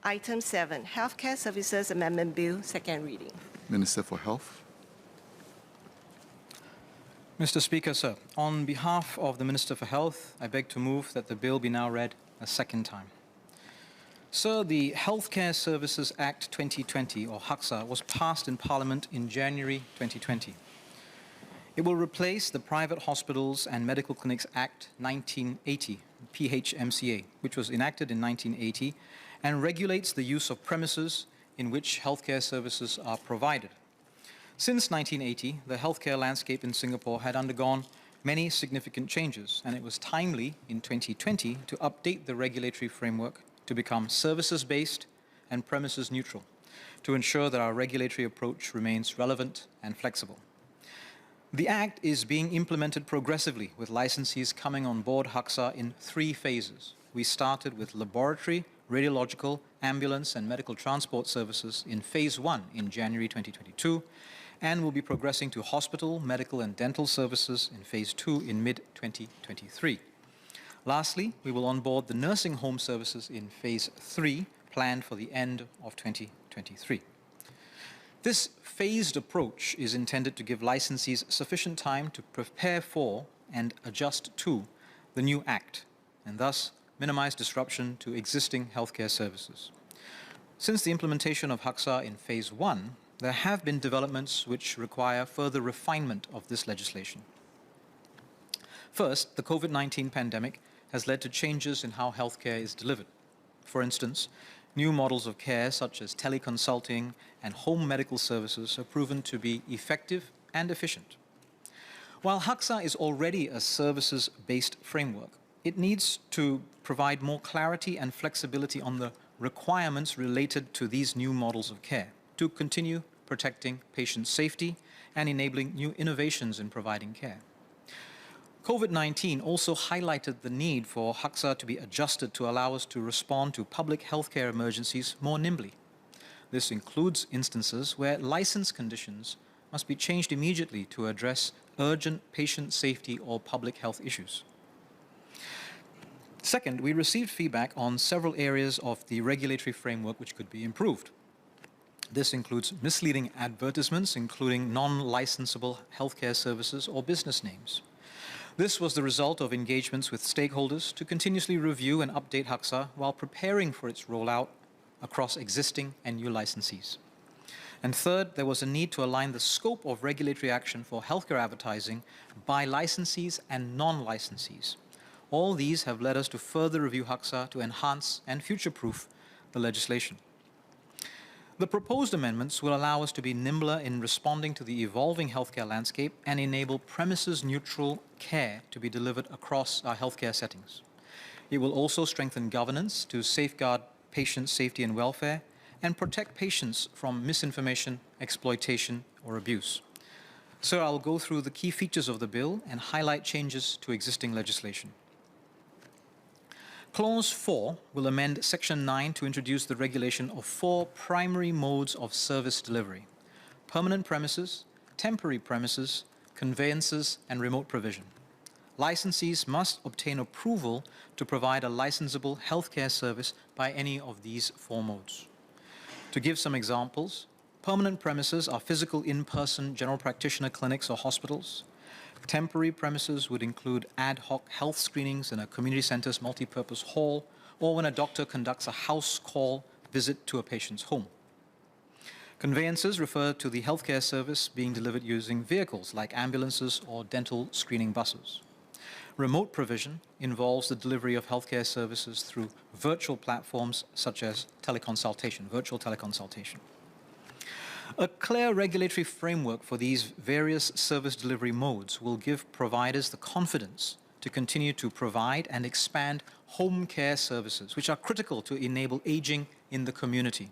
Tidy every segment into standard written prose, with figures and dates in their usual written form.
Item 7, Healthcare Services Amendment Bill, second reading. Minister for Health. Mr. Speaker, sir, on behalf of the Minister for Health, I beg to move that the bill be now read a second time. Sir, the Healthcare Services Act 2020, or HCSA, was passed in Parliament in January 2020. It will replace the Private Hospitals and Medical Clinics Act 1980, PHMCA, which was enacted in 1980 and regulates the use of premises in which healthcare services are provided. Since 1980, the healthcare landscape in Singapore had undergone many significant changes, and it was timely in 2020 to update the regulatory framework to become services-based and premises-neutral, to ensure that our regulatory approach remains relevant and flexible. The Act is being implemented progressively, with licensees coming on board HCSA in 3 phases. We started with laboratory, radiological, ambulance, and medical transport services in Phase 1 in January 2022, and will be progressing to hospital, medical, and dental services in Phase 2 in mid-2023. Lastly, we will onboard the nursing home services in Phase 3, planned for the end of 2023. This phased approach is intended to give licensees sufficient time to prepare for and adjust to the new Act, and thus minimize disruption to existing healthcare services. Since the implementation of HCSA in Phase 1, there have been developments which require further refinement of this legislation. First, the COVID-19 pandemic has led to changes in how healthcare is delivered. For instance, new models of care such as teleconsulting and home medical services have proven to be effective and efficient. While HCSA is already a services-based framework, it needs to provide more clarity and flexibility on the requirements related to these new models of care to continue protecting patient safety and enabling new innovations in providing care. COVID-19 also highlighted the need for HCSA to be adjusted to allow us to respond to public healthcare emergencies more nimbly. This includes instances where license conditions must be changed immediately to address urgent patient safety or public health issues. Second, we received feedback on several areas of the regulatory framework which could be improved. This includes misleading advertisements, including non-licensable healthcare services or business names. This was the result of engagements with stakeholders to continuously review and update HCSA while preparing for its rollout across existing and new licensees. And third, there was a need to align the scope of regulatory action for healthcare advertising by licensees and non-licensees. All these have led us to further review HCSA to enhance and future-proof the legislation. The proposed amendments will allow us to be nimbler in responding to the evolving healthcare landscape and enable premises-neutral care to be delivered across our healthcare settings. It will also strengthen governance to safeguard patient safety and welfare and protect patients from misinformation, exploitation, or abuse. So I'll go through the key features of the bill and highlight changes to existing legislation. Clause 4 will amend Section 9 to introduce the regulation of 4 primary modes of service delivery: permanent premises, temporary premises, conveyances, and remote provision. Licensees must obtain approval to provide a licensable healthcare service by any of these 4 modes. To give some examples, permanent premises are physical in-person general practitioner clinics or hospitals. Temporary premises would include ad hoc health screenings in a community center's multi-purpose hall, or when a doctor conducts a house call visit to a patient's home. Conveyances refer to the healthcare service being delivered using vehicles like ambulances or dental screening buses. Remote provision involves the delivery of healthcare services through virtual platforms such as virtual teleconsultation. A clear regulatory framework for these various service delivery modes will give providers the confidence to continue to provide and expand home care services, which are critical to enable aging in the community,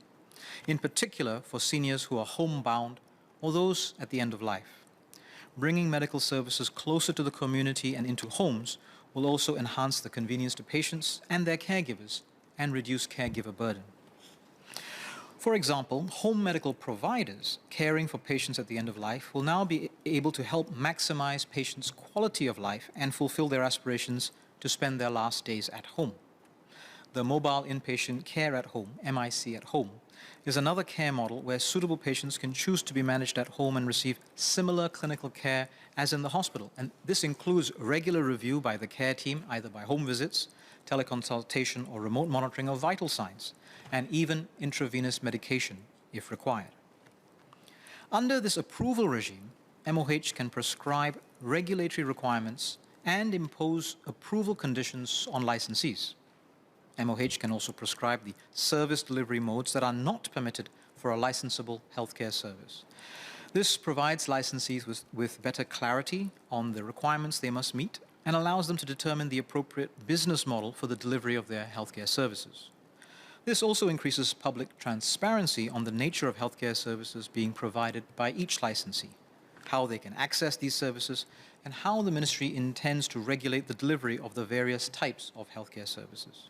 in particular for seniors who are homebound or those at the end of life. Bringing medical services closer to the community and into homes will also enhance the convenience to patients and their caregivers and reduce caregiver burden. For example, home medical providers caring for patients at the end of life will now be able to help maximize patients' quality of life and fulfill their aspirations to spend their last days at home. The Mobile Inpatient Care at Home, MIC at Home, is another care model where suitable patients can choose to be managed at home and receive similar clinical care as in the hospital. And this includes regular review by the care team, either by home visits, teleconsultation, or remote monitoring of vital signs, and even intravenous medication if required. Under this approval regime, MOH can prescribe regulatory requirements and impose approval conditions on licensees. MOH can also prescribe the service delivery modes that are not permitted for a licensable healthcare service. This provides licensees with better clarity on the requirements they must meet and allows them to determine the appropriate business model for the delivery of their healthcare services. This also increases public transparency on the nature of healthcare services being provided by each licensee, how they can access these services, and how the ministry intends to regulate the delivery of the various types of healthcare services.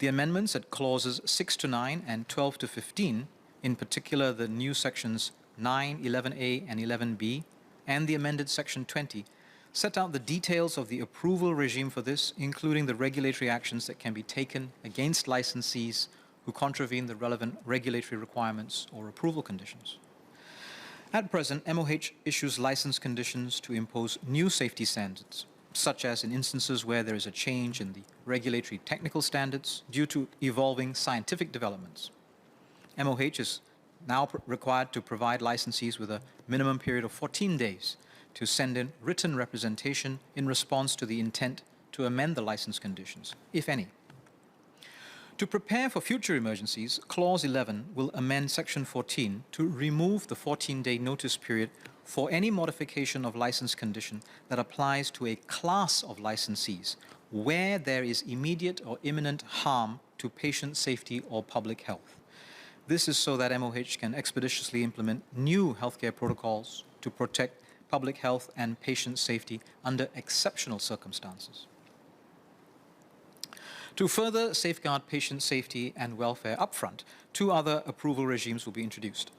The amendments at clauses 6 to 9 and 12 to 15, in particular the new sections 9, 11A, and 11B, and the amended section 20, set out the details of the approval regime for this, including the regulatory actions that can be taken against licensees who contravene the relevant regulatory requirements or approval conditions. At present, MOH issues license conditions to impose new safety standards, such as in instances where there is a change in the regulatory technical standards due to evolving scientific developments. MOH is now required to provide licensees with a minimum period of 14 days to send in written representation in response to the intent to amend the license conditions, if any. To prepare for future emergencies, Clause 11 will amend Section 14 to remove the 14-day notice period for any modification of license condition that applies to a class of licensees where there is immediate or imminent harm to patient safety or public health. This is so that MOH can expeditiously implement new healthcare protocols to protect public health and patient safety under exceptional circumstances. To further safeguard patient safety and welfare upfront, two other approval regimes will be introduced.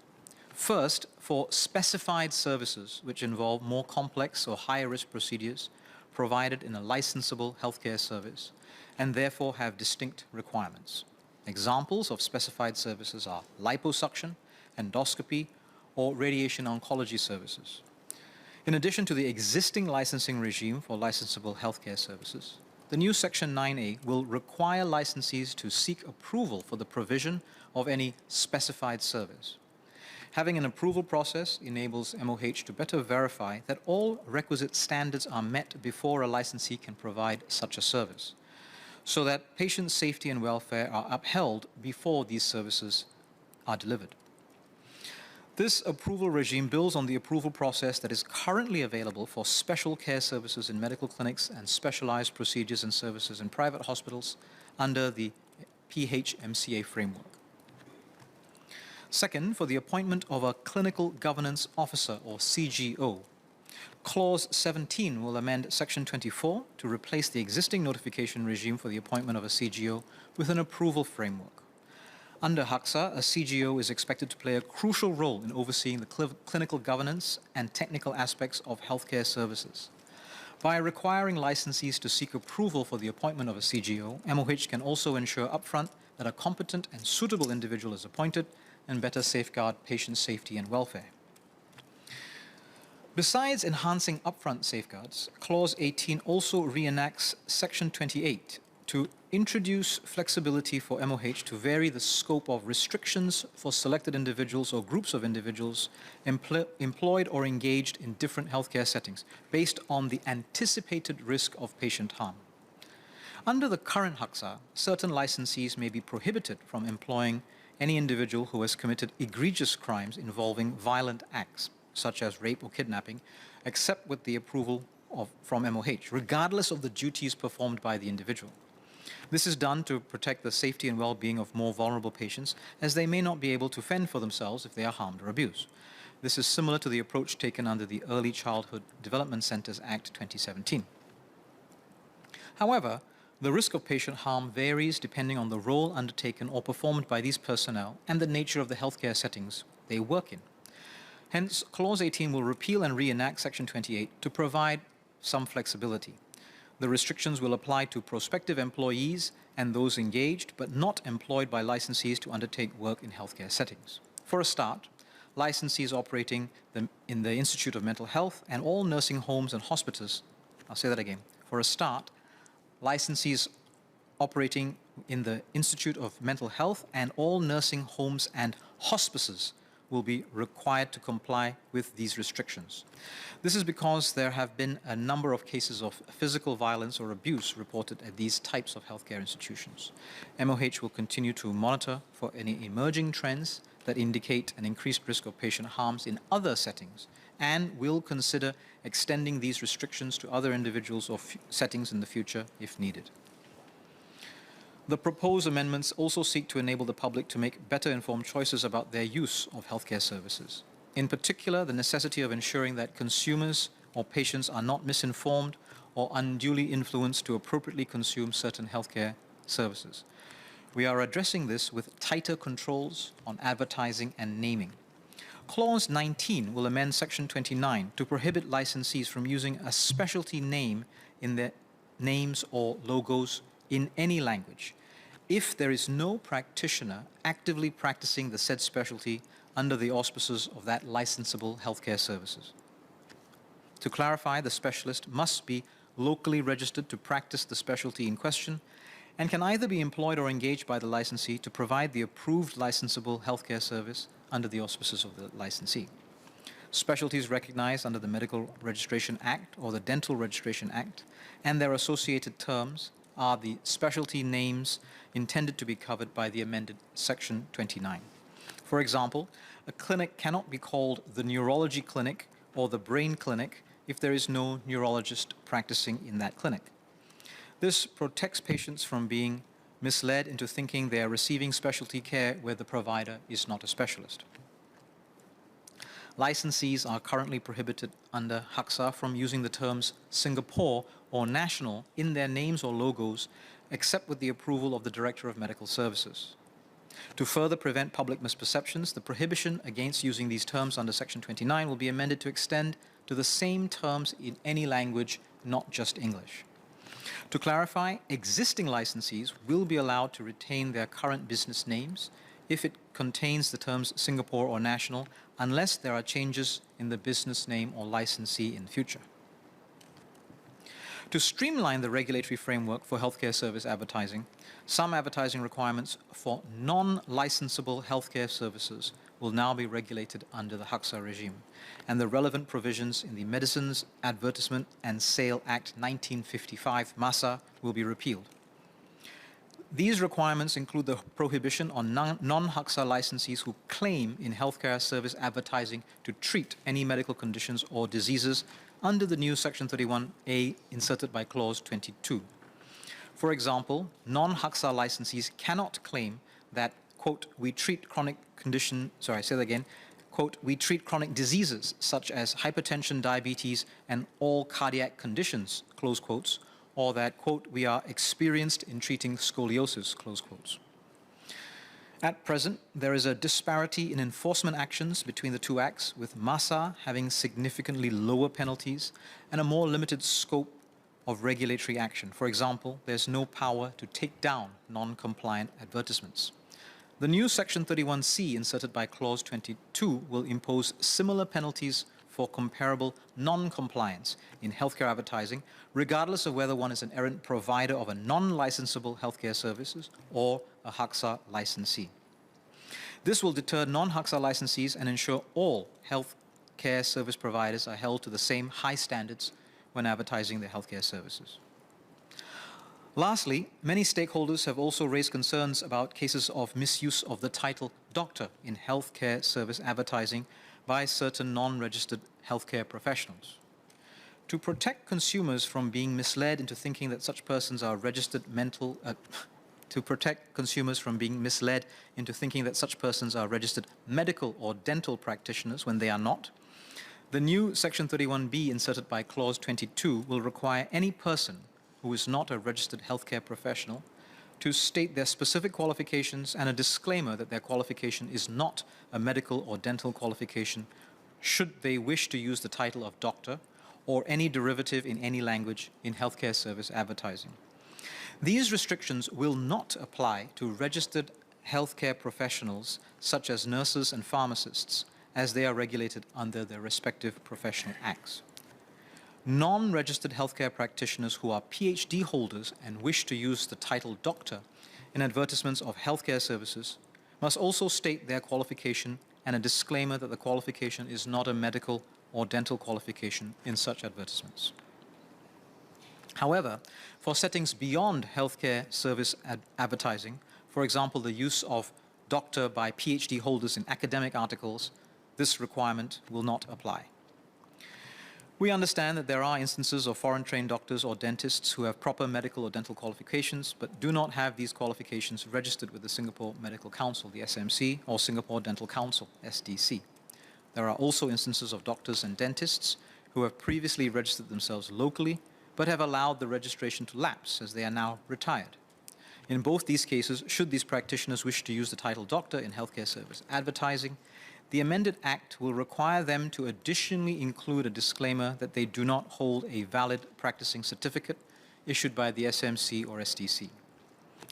First, for specified services which involve more complex or higher risk procedures provided in a licensable healthcare service and therefore have distinct requirements. Examples of specified services are liposuction, endoscopy, or radiation oncology services. In addition to the existing licensing regime for licensable healthcare services, the new Section 9A will require licensees to seek approval for the provision of any specified service. Having an approval process enables MOH to better verify that all requisite standards are met before a licensee can provide such a service, so that patient safety and welfare are upheld before these services are delivered. This approval regime builds on the approval process that is currently available for special care services in medical clinics and specialized procedures and services in private hospitals under the PHMCA framework. Second, for the appointment of a Clinical Governance Officer, or CGO, Clause 17 will amend Section 24 to replace the existing notification regime for the appointment of a CGO with an approval framework. Under HACSA, a CGO is expected to play a crucial role in overseeing the clinical governance and technical aspects of healthcare services. By requiring licensees to seek approval for the appointment of a CGO, MOH can also ensure upfront that a competent and suitable individual is appointed and better safeguard patient safety and welfare. Besides enhancing upfront safeguards, Clause 18 also reenacts Section 28 to introduce flexibility for MOH to vary the scope of restrictions for selected individuals or groups of individuals employed or engaged in different healthcare settings based on the anticipated risk of patient harm. Under the current HACSA, certain licensees may be prohibited from employing any individual who has committed egregious crimes involving violent acts, such as rape or kidnapping, except with the approval from MOH, regardless of the duties performed by the individual. This is done to protect the safety and well-being of more vulnerable patients, as they may not be able to fend for themselves if they are harmed or abused. This is similar to the approach taken under the Early Childhood Development Centers Act 2017. However, the risk of patient harm varies depending on the role undertaken or performed by these personnel and the nature of the healthcare settings they work in. Hence, Clause 18 will repeal and reenact Section 28 to provide some flexibility. The restrictions will apply to prospective employees and those engaged but not employed by licensees to undertake work in healthcare settings. For a start, licensees operating in the Institute of Mental Health and all nursing homes and hospices, I'll say that again, for a start, licensees operating in the Institute of Mental Health and all nursing homes and hospices will be required to comply with these restrictions. This is because there have been a number of cases of physical violence or abuse reported at these types of healthcare institutions. MOH will continue to monitor for any emerging trends that indicate an increased risk of patient harms in other settings, and will consider extending these restrictions to other individuals or settings in the future if needed. The proposed amendments also seek to enable the public to make better informed choices about their use of healthcare services. In particular, the necessity of ensuring that consumers or patients are not misinformed or unduly influenced to appropriately consume certain healthcare services. We are addressing this with tighter controls on advertising and naming. Clause 19 will amend Section 29 to prohibit licensees from using a specialty name in their names or logos in any language if there is no practitioner actively practicing the said specialty under the auspices of that licensable healthcare services. To clarify, the specialist must be locally registered to practice the specialty in question and can either be employed or engaged by the licensee to provide the approved licensable healthcare service under the auspices of the licensee. Specialties recognized under the Medical Registration Act or the Dental Registration Act and their associated terms are the specialty names intended to be covered by the amended Section 29. For example, a clinic cannot be called the Neurology Clinic or the Brain Clinic if there is no neurologist practicing in that clinic. This protects patients from being misled into thinking they are receiving specialty care where the provider is not a specialist. Licensees are currently prohibited under HACSA from using the terms Singapore or national in their names or logos, except with the approval of the Director of Medical Services. To further prevent public misperceptions, the prohibition against using these terms under Section 29 will be amended to extend to the same terms in any language, not just English. To clarify, existing licensees will be allowed to retain their current business names if it contains the terms Singapore or national, unless there are changes in the business name or licensee in future. To streamline the regulatory framework for healthcare service advertising, some advertising requirements for non-licensable healthcare services will now be regulated under the HACSA regime, and the relevant provisions in the Medicines Advertisement and Sale Act 1955, MASA, will be repealed. These requirements include the prohibition on non-HACSA licensees who claim in healthcare service advertising to treat any medical conditions or diseases under the new Section 31A inserted by Clause 22. For example, non-HACSA licensees cannot claim that, quote, we treat chronic quote, we treat chronic diseases such as hypertension, diabetes, and all cardiac conditions, close quotes, or that, quote, we are experienced in treating scoliosis, close quotes. At present, there is a disparity in enforcement actions between the two acts, with MASA having significantly lower penalties and a more limited scope of regulatory action. For example, there's no power to take down non-compliant advertisements. The new Section 31C inserted by Clause 22 will impose similar penalties for comparable non-compliance in healthcare advertising, regardless of whether one is an errant provider of a non-licensable healthcare services or a HACSA licensee. This will deter non-HACSA licensees and ensure all healthcare service providers are held to the same high standards when advertising their healthcare services. Lastly, many stakeholders have also raised concerns about cases of misuse of the title doctor in healthcare service advertising by certain non-registered healthcare professionals. To protect consumers from being misled into thinking that such persons are registered medical or dental practitioners when they are not, the new Section 31B inserted by Clause 22 will require any person who is not a registered healthcare professional to state their specific qualifications and a disclaimer that their qualification is not a medical or dental qualification should they wish to use the title of doctor, or any derivative in any language in healthcare service advertising. These restrictions will not apply to registered healthcare professionals such as nurses and pharmacists, as they are regulated under their respective professional acts. Non-registered healthcare practitioners who are PhD holders and wish to use the title doctor in advertisements of healthcare services must also state their qualification and a disclaimer that the qualification is not a medical or dental qualification in such advertisements. However, for settings beyond healthcare service advertising, for example, the use of doctor by PhD holders in academic articles, this requirement will not apply. We understand that there are instances of foreign-trained doctors or dentists who have proper medical or dental qualifications but do not have these qualifications registered with the Singapore Medical Council, the SMC, or Singapore Dental Council, SDC. There are also instances of doctors and dentists who have previously registered themselves locally but have allowed the registration to lapse as they are now retired. In both these cases, should these practitioners wish to use the title doctor in healthcare service advertising, the amended Act will require them to additionally include a disclaimer that they do not hold a valid practicing certificate issued by the SMC or SDC.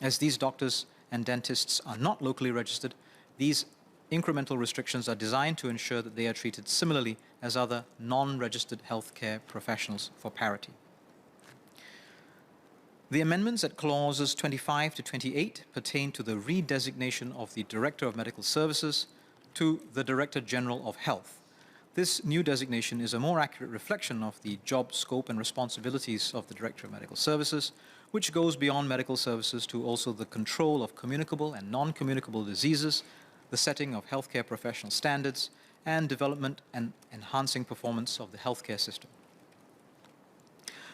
As these doctors and dentists are not locally registered, these incremental restrictions are designed to ensure that they are treated similarly as other non-registered healthcare professionals for parity. The amendments at clauses 25 to 28 pertain to the redesignation of the Director of Medical Services to the Director General of Health. This new designation is a more accurate reflection of the job scope and responsibilities of the Director of Medical Services, which goes beyond medical services to also the control of communicable and non-communicable diseases, the setting of healthcare professional standards, and development and enhancing performance of the healthcare system.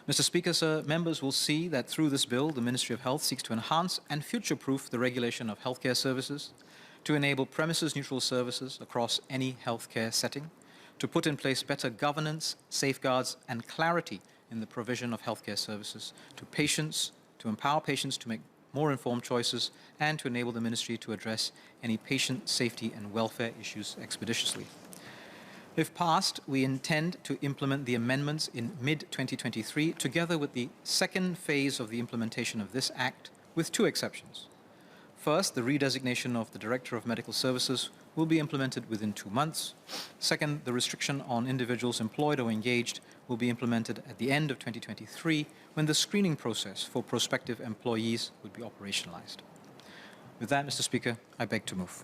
Mr. Speaker, sir, members will see that through this bill, the Ministry of Health seeks to enhance and future-proof the regulation of healthcare services, to enable premises-neutral services across any healthcare setting, to put in place better governance, safeguards, and clarity in the provision of healthcare services to patients, to empower patients to make more informed choices, and to enable the Ministry to address any patient safety and welfare issues expeditiously. If passed, we intend to implement the amendments in mid-2023, together with the second phase of the implementation of this Act, with two exceptions. First, the redesignation of the Director of Medical Services will be implemented within 2 months. Second, the restriction on individuals employed or engaged will be implemented at the end of 2023, when the screening process for prospective employees would be operationalized. With that, Mr. Speaker, I beg to move.